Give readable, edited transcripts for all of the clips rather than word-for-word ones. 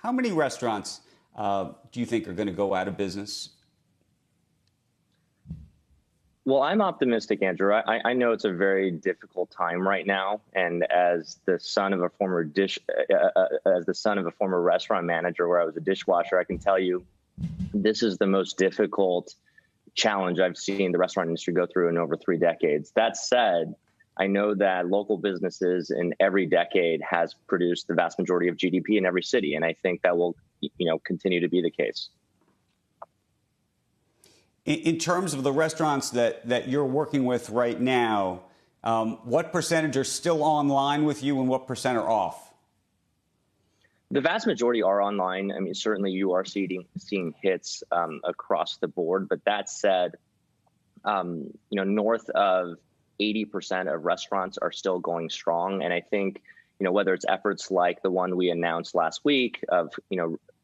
How many restaurants do you think are going to go out of business? Well, I'm optimistic, Andrew. I know it's a very difficult time right now, and as the son of a former restaurant manager, where I was a dishwasher, I can tell you this is the most difficult challenge I've seen the restaurant industry go through in over 3 decades. That said, I know that local businesses in every decade has produced the vast majority of GDP in every city, and I think that will, continue to be the case. In terms of the restaurants that you're working with right now, what percentage are still online with you and what percent are off? The vast majority are online. I mean, certainly you are seeing hits across the board. But that said, north of 80% of restaurants are still going strong. And I think, whether it's efforts like the one we announced last week of,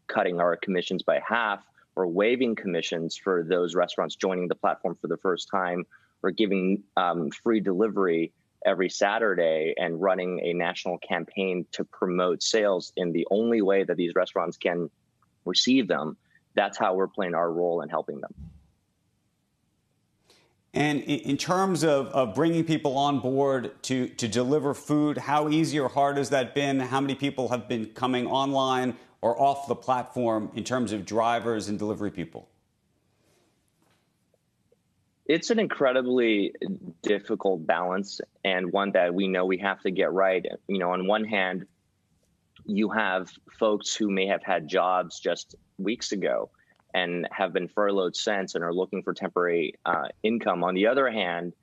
cutting our commissions by half, or waiving commissions for those restaurants joining the platform for the first time, or giving free delivery every Saturday and running a national campaign to promote sales in the only way that these restaurants can receive them. That's how we're playing our role in helping them. And in terms of bringing people on board to deliver food, how easy or hard has that been? How many people have been coming online or off the platform in terms of drivers and delivery people? It's an incredibly difficult balance, and one that we know we have to get right. On one hand, you have folks who may have had jobs just weeks ago and have been furloughed since and are looking for temporary income. On the other hand,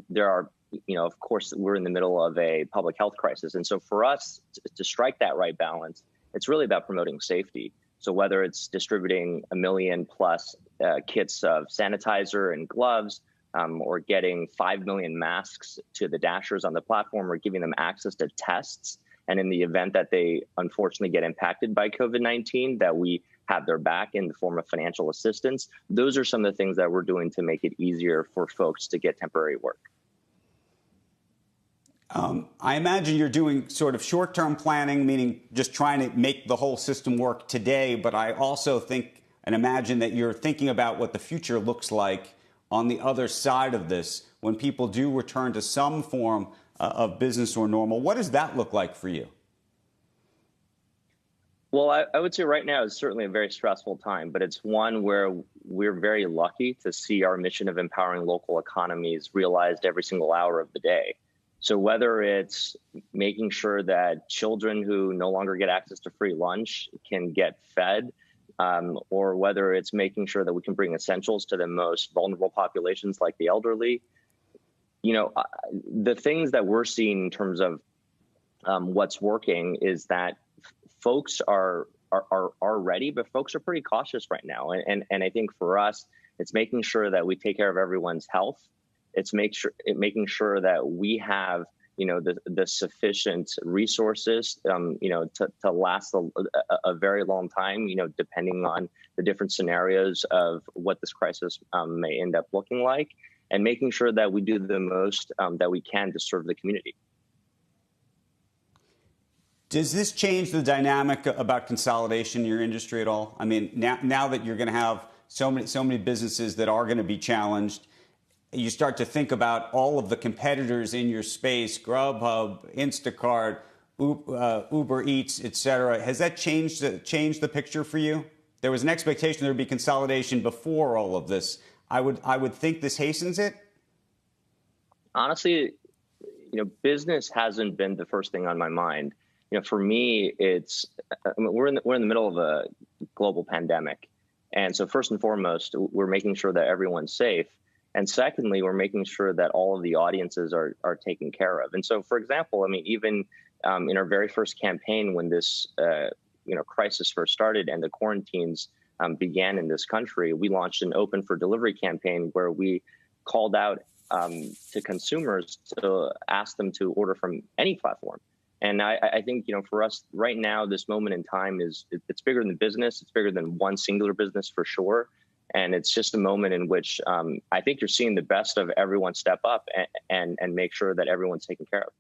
there are, of course, we're in the middle of a public health crisis. And so for us to strike that right balance, it's really about promoting safety. So whether it's distributing 1 million plus kits of sanitizer and gloves, or getting 5 million masks to the Dashers on the platform, or giving them access to tests, and in the event that they unfortunately get impacted by COVID-19, that we have their back in the form of financial assistance. Those are some of the things that we're doing to make it easier for folks to get temporary work. I imagine you're doing sort of short-term planning, meaning just trying to make the whole system work today. But I also think and imagine that you're thinking about what the future looks like on the other side of this when people do return to some form of business or normal. What does that look like for you? Well, I would say right now is certainly a very stressful time, but it's one where we're very lucky to see our mission of empowering local economies realized every single hour of the day. So whether it's making sure that children who no longer get access to free lunch can get fed, or whether it's making sure that we can bring essentials to the most vulnerable populations like the elderly, the things that we're seeing in terms of what's working is that folks are ready, but folks are pretty cautious right now. And I think for us, it's making sure that we take care of everyone's health. It's making sure that we have, the sufficient resources, to last a very long time, depending on the different scenarios of what this crisis may end up looking like, and making sure that we do the most that we can to serve the community. Does this change the dynamic about consolidation in your industry at all? I mean, now that you're going to have so many businesses that are going to be challenged, you start to think about all of the competitors in your space, Grubhub, Instacart, Uber Eats, et cetera. Has that changed the picture for you? There was an expectation there would be consolidation before all of this. I would think this hastens it. Honestly, business hasn't been the first thing on my mind. For me, we're in the middle of a global pandemic. And so first and foremost, we're making sure that everyone's safe. And secondly, we're making sure that all of the audiences are taken care of. And so, for example, even in our very first campaign, when this crisis first started and the quarantines began in this country, we launched an Open for Delivery campaign where we called out to consumers to ask them to order from any platform. And I think, for us right now, this moment in time it's bigger than business. It's bigger than one singular business for sure. And it's just a moment in which I think you're seeing the best of everyone step up and make sure that everyone's taken care of.